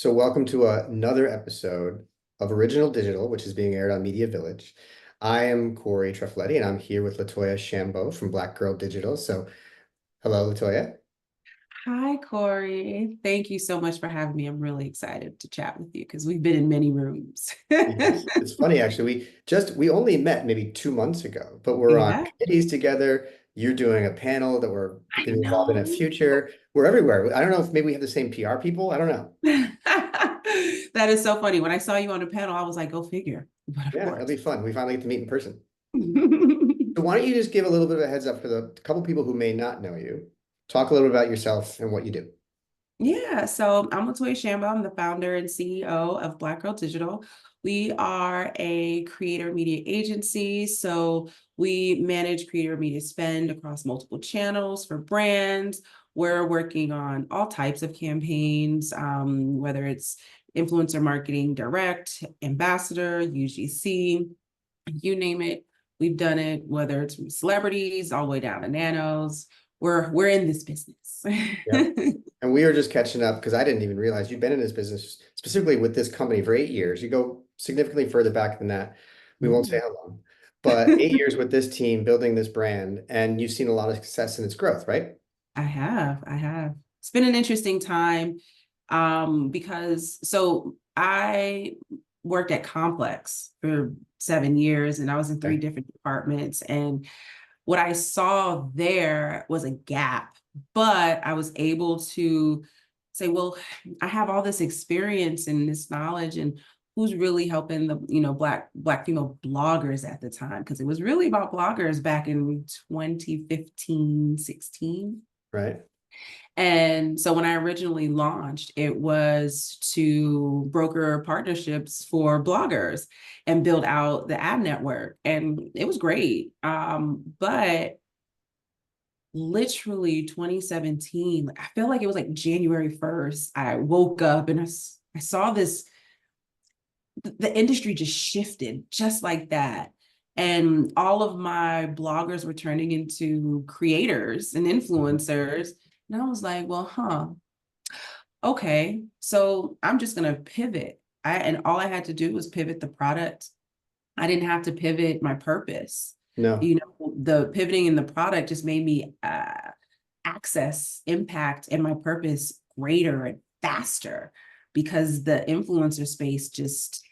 So welcome to another episode of Original Digital, which is being aired on Media Village. I am Corey Trefletti, and I'm here with LaToya Shambo from Black Girl Digital. So hello, LaToya. Hi, Corey. Thank you so much for having me. I'm really excited to chat with you because we've been in many rooms. Yes, it's funny actually. We only met maybe 2 months ago, but we're on Yeah, committees together. You're doing a panel that we're I going to be involved in a know. future. We're everywhere. I don't know if maybe we have the same PR people. I don't know. That is so funny. When I saw you on the panel, I was like, go figure. But of Yeah, it'll course. be fun. We finally get to meet in person. So why don't you just give a little bit of a heads up for the couple people who may not know you? Talk a little bit about yourself and what you do. Yeah, so I'm LaToya Shambo. I'm the founder and CEO of Black Girl Digital. We are a creator media agency. So we manage creator media spend across multiple channels for brands. We're working on all types of campaigns, whether it's influencer marketing, direct, ambassador, UGC, you name it. We've done it, whether it's from celebrities all the way down to nanos. We're in this business. Yep. And we are just catching up because I didn't even realize you've been in this business specifically with this company for 8 years. You go significantly further back than that. We won't say how long, but 8 years with this team building this brand, and you've seen a lot of success in its growth, right? I have. It's been an interesting time because so I worked at Complex for 7 years and I was in three Okay. different departments. And what I saw there was a gap, but I was able to say, well, I have all this experience and this knowledge and who's really helping the, black female bloggers at the time, because it was really about bloggers back in 2015, 16. Right. And so when I originally launched, it was to broker partnerships for bloggers and build out the ad network. And it was great. But literally 2017, I feel like it was like January 1st, I woke up and I saw the industry just shifted just like that. And all of my bloggers were turning into creators and Mhm. influencers. And I was like, well, okay, so I'm just going to pivot. And all I had to do was pivot the product. I didn't have to pivot my purpose. No. The pivoting in the product just made me access impact and my purpose greater and faster, because the influencer space just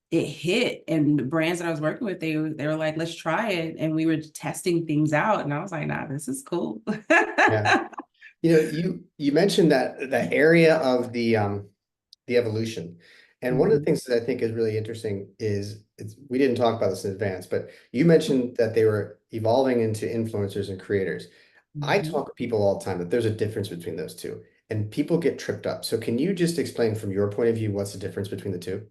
it hit. And the brands that I was working with, they were like, let's try it. And we were testing things out. And I was like, nah, this is cool. Yeah. You mentioned that area of the evolution. And one of the Mhm. things that I think is really interesting is we didn't talk about this in advance, but you mentioned that they were evolving into influencers and creators. I Mhm. talk to people all the time that there's a difference between those two, and people get tripped up. So can you just explain from your point of view what's the difference between the two?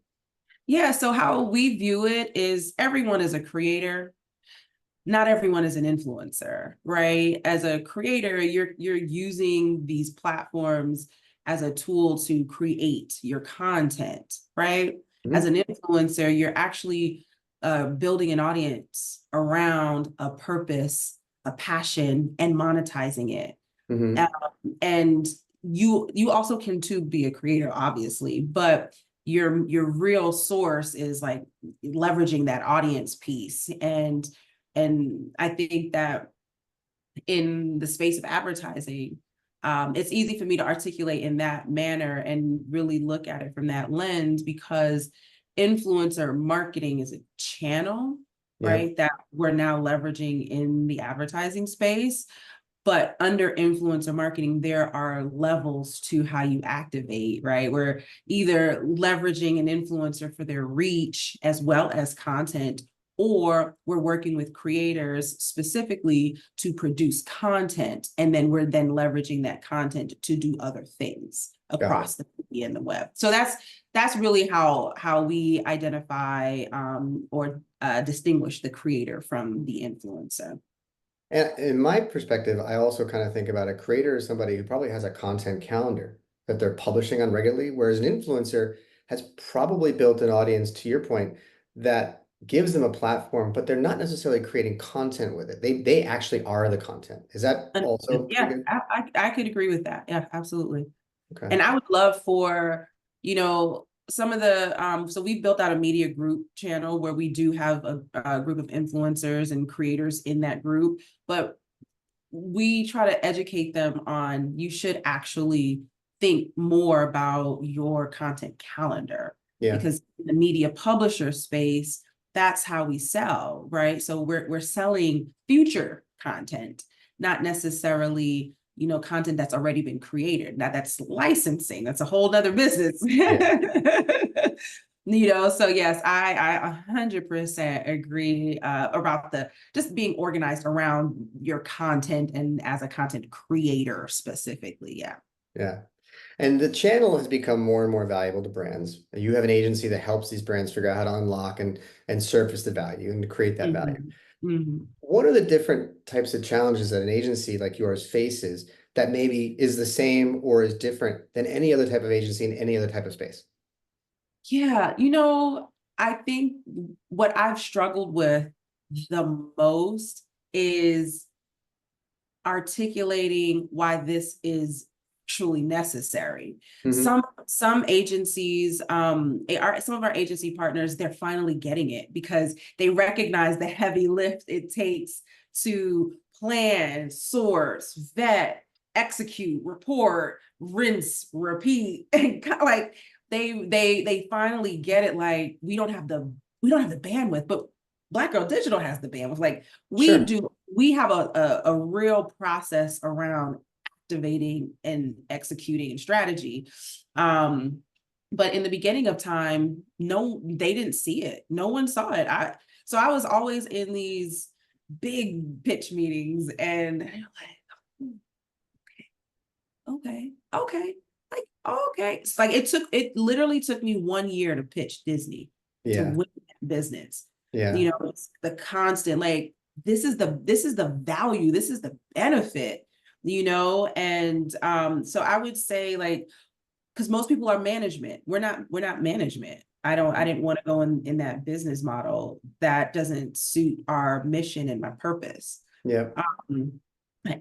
Yeah, so how we view it is everyone is a creator, not everyone is an influencer, right? As a creator, you're using these platforms as a tool to create your content, right? As Mhm. an influencer, you're actually building an audience around a purpose, a passion, and monetizing it. Um, Mhm. and you also can too be a creator, obviously, but your real source is like leveraging that audience piece. And I think that in the space of advertising, it's easy for me to articulate in that manner and really look at it from that lens, because influencer marketing is a channel, Yep. right, that we're now leveraging in the advertising space. But under influencer marketing, there are levels to how you activate, right? We're either leveraging an influencer for their reach as well as content, or we're working with creators specifically to produce content. And then we're then leveraging that content to do other things Got it. across the media and the web. So that's really how we identify or distinguish the creator from the influencer. And in my perspective, I also kind of think about a creator as somebody who probably has a content calendar that they're publishing on regularly, whereas an influencer has probably built an audience, to your point, that gives them a platform, but they're not necessarily creating content with it. They actually are the content. Is that also pretty Yeah, good? I could agree with that. Yeah, absolutely. Okay. And I would love for you know, some of the so we've built out a media group channel where we do have a group of influencers and creators in that group, but we try to educate them on you should actually think more about your content calendar, Yeah. because in the media publisher space, that's how we sell, right? So we're selling future content, not necessarily, you know, content that's already been created. Now that's licensing. That's a whole other business. Yeah. You know, so yes, I 100% agree about the just being organized around your content and as a content creator specifically. Yeah. Yeah. And the channel has become more and more valuable to brands. You have an agency that helps these brands figure out how to unlock and surface the value and to create that value. Mhm. Mhm. What are the different types of challenges that an agency like yours faces that maybe is the same or is different than any other type of agency in any other type of space? Yeah, you know, I think what I've struggled with the most is articulating why this is truly necessary. Hmm. Some agencies, some of our agency partners, they're finally getting it because they recognize the heavy lift it takes to plan, source, vet, execute, report, rinse, repeat, and like they finally get it. Like we don't have the bandwidth, but Black Girl Digital has the bandwidth. Like Sure. we have a real process around activating and executing and strategy. But in the beginning of time, no, they didn't see it. No one saw it. So I was always in these big pitch meetings and I'm like, okay, like okay. It's like it literally took me 1 year to pitch Disney to Yeah. win that business. Yeah. You know, it's the constant like this is the value, this is the benefit, you know, and so I would say like because most people are management. We're not management. I didn't want to go in that business model that doesn't suit our mission and my purpose. Yeah. Um,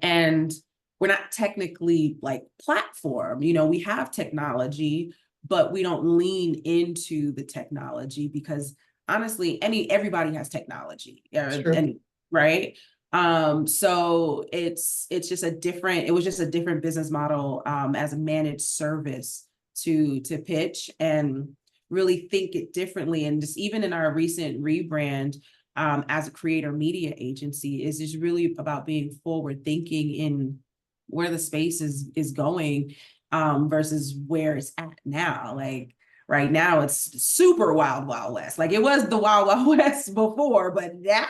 and we're not technically like platform, you know, we have technology, but we don't lean into the technology because honestly, everybody has technology, Sure. any right? So it's just a different, it was just a different business model as a managed service to pitch and really think it differently. And just even in our recent rebrand, as a creator media agency is just really about being forward thinking in where the space is going versus where it's at now. Like right now it's super wild west. Like it was the wild west before, but now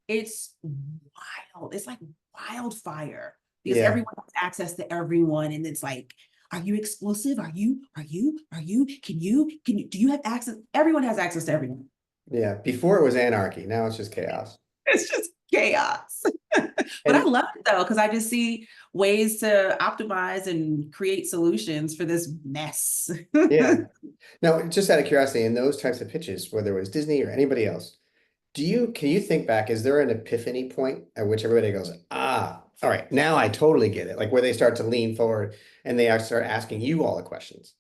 it's wild. It's like wildfire because Yeah. everyone has access to everyone. And it's like, are you exclusive? Do you have access? Everyone has access to everyone. Yeah. Before it was anarchy. Now it's just chaos. It's just chaos. But I And love it though, because I just see ways to optimize and create solutions for this mess. yeah. Now, just out of curiosity, in those types of pitches, whether it was Disney or anybody else, can you think back, is there an epiphany point at which everybody goes, ah, all right, now I totally get it. Like where they start to lean forward and they start asking you all the questions.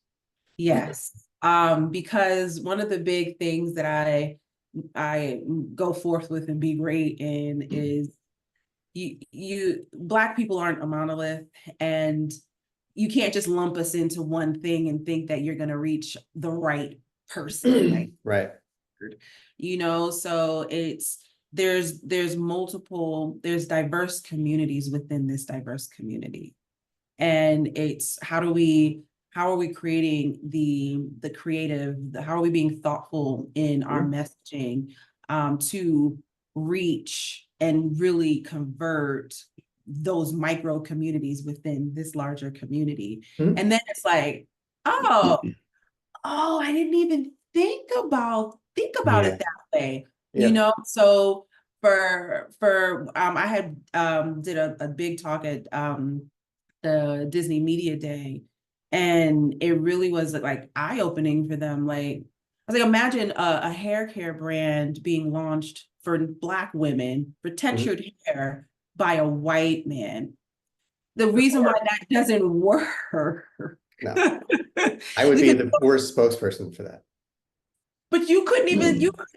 Yes. Because one of the big things that I go forth with and be great in is you Black people aren't a monolith, and you can't just lump us into one thing and think that you're going to reach the right person, like, Right. you know, so there's diverse communities within this diverse community, and it's how are we creating the creative, how are we being thoughtful in our Mhm. messaging to reach and really convert those micro communities within this larger community. Mhm. And then it's like, oh, I didn't even think about Yeah. it that way, you Yep. know? So for I had did a big talk at the Disney Media Day, and it really was like eye-opening for them. Like I was like, imagine a hair care brand being launched for Black women for Mhm. textured hair by a white man. The reason why that doesn't work No, I would be Because, the worst spokesperson for that. but you couldn't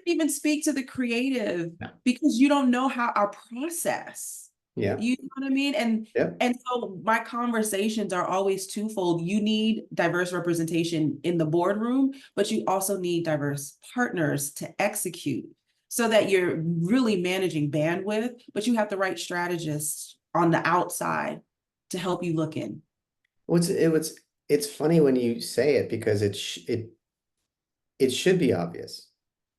even speak to the creative No. because you don't know how our process. Yeah. You know what I mean? And Yep. and so my conversations are always twofold. You need diverse representation in the boardroom, but you also need diverse partners to execute so that you're really managing bandwidth, but you have the right strategists on the outside to help you look in. It's funny when you say it because it should be obvious,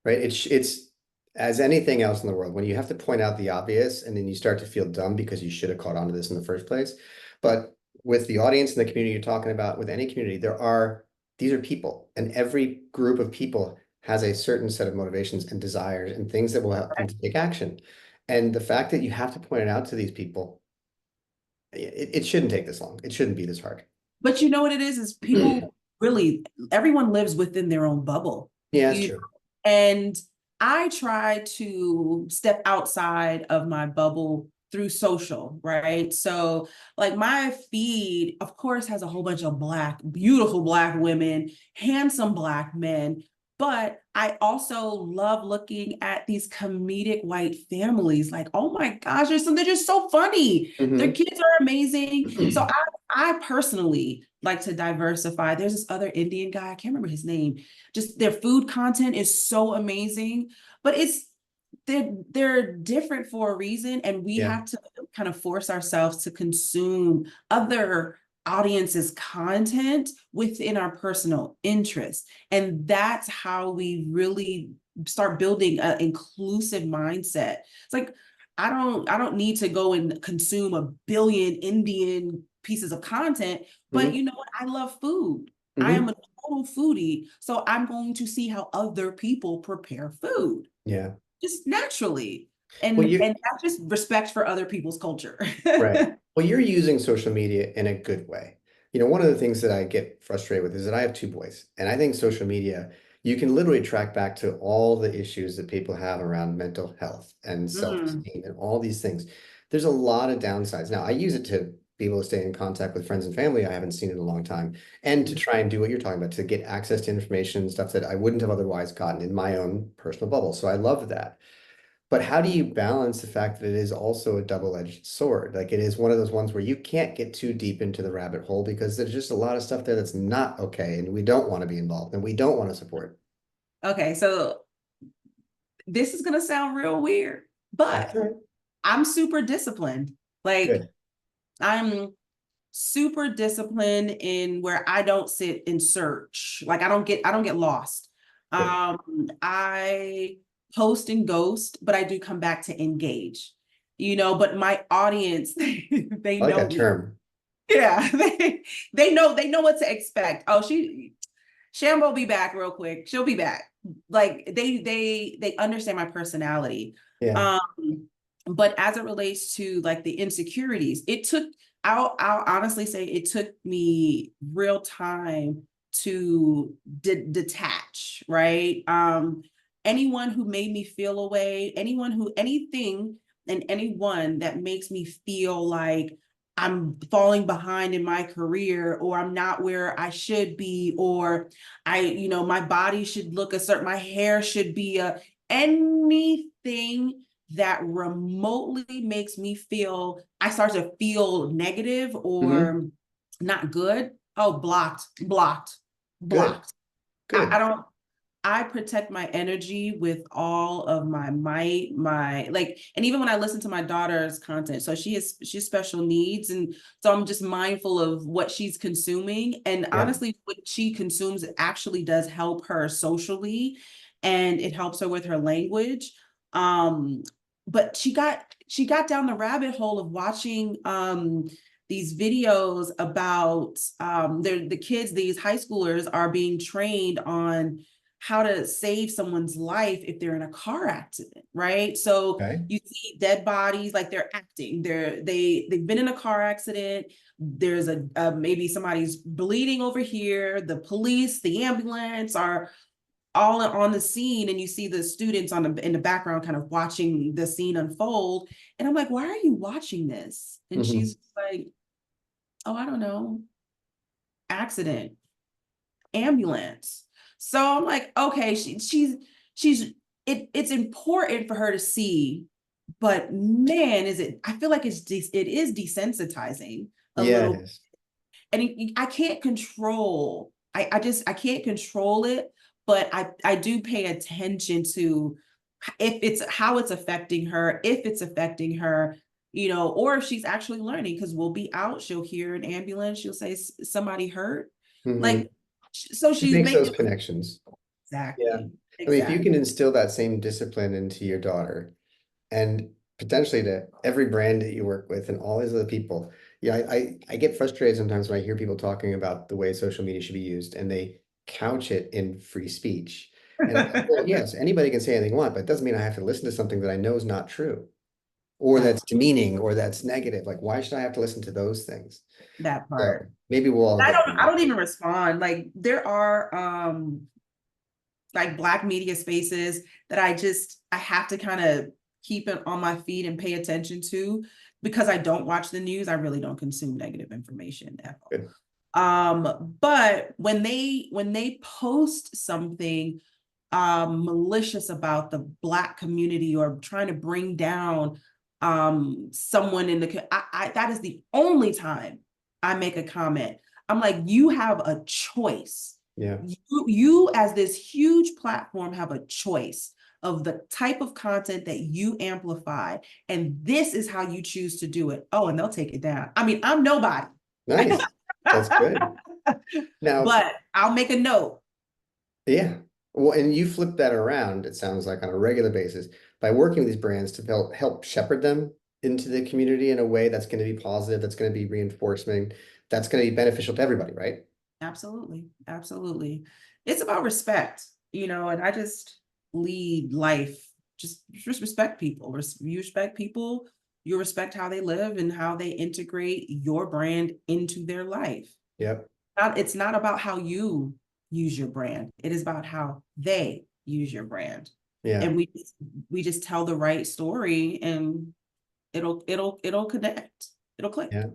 right? It's as anything else in the world, when you have to point out the obvious and then you start to feel dumb because you should have caught on to this in the first place. But with the audience and the community you're talking about, with any community, these are people, and every group of people has a certain set of motivations and desires and things that will help them to take action. And the fact that you have to point it out to these people, it shouldn't take this long. It shouldn't be this hard. But you know what it is people really, everyone lives within their own bubble. Yeah, that's You true. And I try to step outside of my bubble through social, right? So, like, my feed, of course, has a whole bunch of beautiful Black women, handsome Black men. But I also love looking at these comedic white families. Like, oh my gosh, they're just so funny. Their Hmm. kids are amazing. So I personally like to diversify. There's this other Indian guy, I can't remember his name. Just their food content is so amazing, but they're different for a reason, and we Yeah. have to kind of force ourselves to consume other audiences content within our personal interests, and that's how we really start building an inclusive mindset. It's like I don't need to go and consume a billion Indian pieces of content, but Hmm. you know what, I love food. I am Hmm. a total foodie, so I'm going to see how other people prepare food Yeah. just naturally. Well, And that's just respect for other people's culture. right. Well, you're using social media in a good way. One of the things that I get frustrated with is that I have two boys, and I think social media, you can literally track back to all the issues that people have around mental health and Mm, self-esteem and all these things. There's a lot of downsides. Now, I use it to be able to stay in contact with friends and family I haven't seen in a long time, and to try and do what you're talking about, to get access to information and stuff that I wouldn't have otherwise gotten in my own personal bubble. So I love that. But how do you balance the fact that it is also a double-edged sword? Like, it is one of those ones where you can't get too deep into the rabbit hole because there's just a lot of stuff there that's not okay, and we don't want to be involved and we don't want to support. okay, so this is gonna sound real weird, That's but right. I'm super disciplined. Like, Good. I'm super disciplined in where I don't sit and search. Like, I don't get lost. Good. I post and ghost, but I do come back to engage. But my audience, they I like know that me. term. Yeah, they know what to expect. Oh, Shambo will be back real quick. She'll be back. Like, they understand my personality. Yeah. But as it relates to like the insecurities, I'll honestly say it took me real time to detach, right? Anyone who made me feel away, anything and anyone that makes me feel like I'm falling behind in my career, or I'm not where I should be, or my body should look a certain, my hair should be anything that remotely makes me feel, I start to feel negative Hmm. or not good. Oh, blocked, blocked, Good. blocked. I Good. don't, I protect my energy with all of my might, and even when I listen to my daughter's content, so she's special needs. And so I'm just mindful of what she's consuming. And Yeah. honestly, what she consumes actually does help her socially, and it helps her with her language. Um, but she got down the rabbit hole of watching these videos about the kids, these high schoolers are being trained on how to save someone's life if they're in a car accident, right? So Okay. you see dead bodies, like they're acting. They've been in a car accident. There's maybe somebody's bleeding over here. The police, the ambulance are all on the scene, and you see the students in the background kind of watching the scene unfold. And I'm like, why are you watching this? And Hmm. she's like, oh, I don't know. accident, ambulance. So I'm like, okay, it's important for her to see, but man, I feel like it is desensitizing a Yeah, it little, is. and I can't control, I can't control it, but I do pay attention to if it's how it's affecting her, if it's affecting her, or if she's actually learning, because we'll be out, she'll hear an ambulance, she'll say somebody hurt. Hmm. Like, so It she's makes those making connections. Yeah. exactly, I mean, if you exactly. can instill that same discipline into your daughter and potentially to every brand that you work with and all these other people. Yeah, I get frustrated sometimes when I hear people talking about the way social media should be used and they couch it in free speech. And I'm like, well, yes, anybody can say anything they want, but it doesn't mean I have to listen to something that I know is not true or That that's demeaning or that's negative. Like, why should I have to listen to those things? that part. So maybe we'll all get I there. don't even respond. Like, there are like Black media spaces that I have to kind of keep it on my feed and pay attention to, because I don't watch the news. I really don't consume negative information at all. Good. But when they post something malicious about the Black community, or trying to bring down someone in that is the only time I make a comment. I'm like, you have a choice. Yeah. You as this huge platform have a choice of the type of content that you amplify, and this is how you choose to do it. Oh, and they'll take it down. I mean, I'm nobody. Nice. That's good. Now, But I'll make a note. yeah. Well, and you flip that around, it sounds like on a regular basis by working with these brands to help shepherd them into the community in a way that's going to be positive, that's going to be reinforcement, that's going to be beneficial to everybody, right? Absolutely. Absolutely. It's about respect, and I just lead life. Just respect people. You respect people, you respect how they live and how they integrate your brand into their life. Yep. It's not about how you use your brand. It is about how they use your brand. Yeah. And we just tell the right story, and it'll connect. It'll click. Yeah.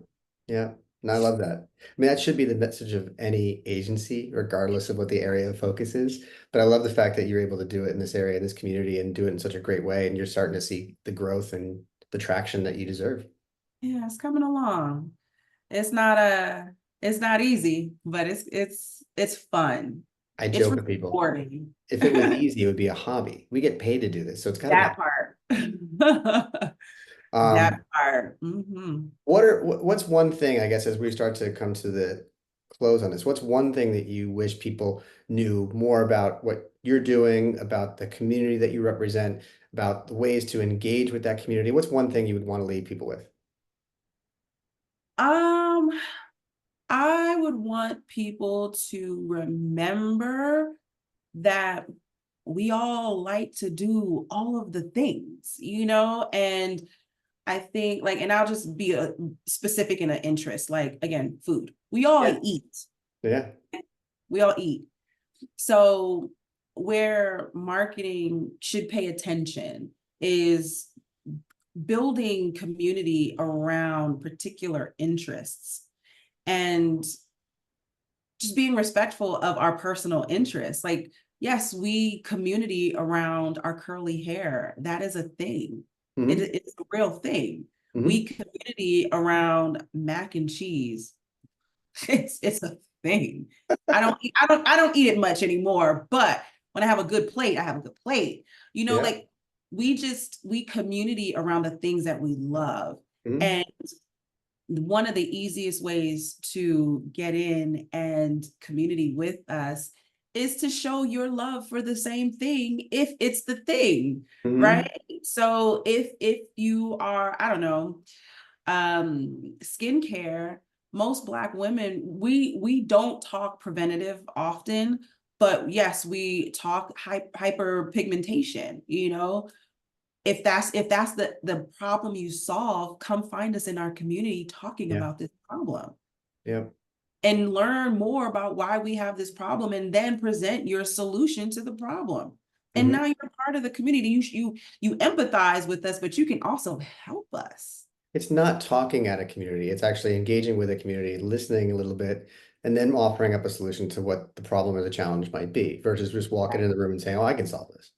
Yeah. And I love that. I mean, that should be the message of any agency, regardless of what the area of focus is. But I love the fact that you're able to do it in this area, in this community, and do it in such a great way. And you're starting to see the growth and the traction that you deserve. Yeah, it's coming along. It's not it's not easy, but it's fun. I It's joke with people, rewarding. if it was easy, it would be a hobby. We get paid to do this, so it's got to be. That part. That Um, part. Hmm. what's one thing, I guess, as we start to come to the close on this, what's one thing that you wish people knew more about what you're doing, about the community that you represent, about the ways to engage with that community? What's one thing you would want to leave people with? Um, I would want people to remember that we all like to do all of the things, and I think, like, and I'll just be a specific in an interest, like, again, food. We all Yeah. eat. Yeah. We all eat. So where marketing should pay attention is building community around particular interests, and just being respectful of our personal interests. Like, yes, we community around our curly hair. That is a thing. Hmm. It's a real thing. Hmm. We community around mac and cheese. It's a thing. I don't eat it much anymore, but when I have a good plate, I have a good plate. Yeah. Like, we community around the things that we love. Hmm. And one of the easiest ways to get in and community with us is to show your love for the same thing, if it's the thing, Hmm. right? So if you are, I don't know, skincare, most Black women, we don't talk preventative often, but yes, we talk hyperpigmentation. If that's the problem you solve, come find us in our community talking Yeah. about this problem, Yeah. and learn more about why we have this problem, and then present your solution to the problem. And Hmm. now you're part of the community. You empathize with us, but you can also help us. It's not talking at a community. It's actually engaging with a community, listening a little bit, and then offering up a solution to what the problem or the challenge might be versus just walking into the room and saying, oh, I can solve this.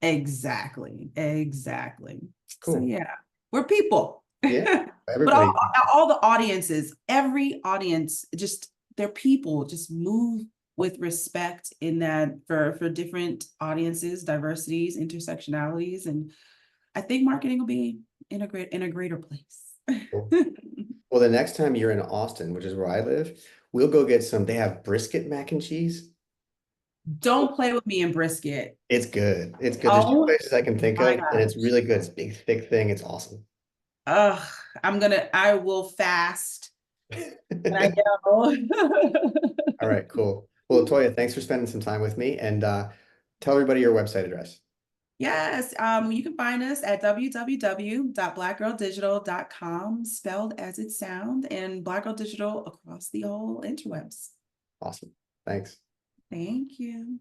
Exactly. Exactly. So Cool. yeah, we're people. Yeah. But Everybody. all the audiences, every audience, just they're people, just move with respect in that for different audiences, diversities, intersectionalities. And I think marketing will be in a greater place. Cool. Well, the next time you're in Austin, which is where I live, we'll go get some. They have brisket mac and cheese. Don't play with me in brisket. It's good. It's good. There's two Oh places I can think my of, and it's gosh. really good. It's a big, thick thing. It's awesome. Ugh, I will fast when I get home. All right, cool. Well, Toya, thanks for spending some time with me, and tell everybody your website address. Yes, you can find us at www.blackgirldigital.com, spelled as it sounds, and Black Girl Digital across the whole interwebs. Awesome. Thanks. Thank you.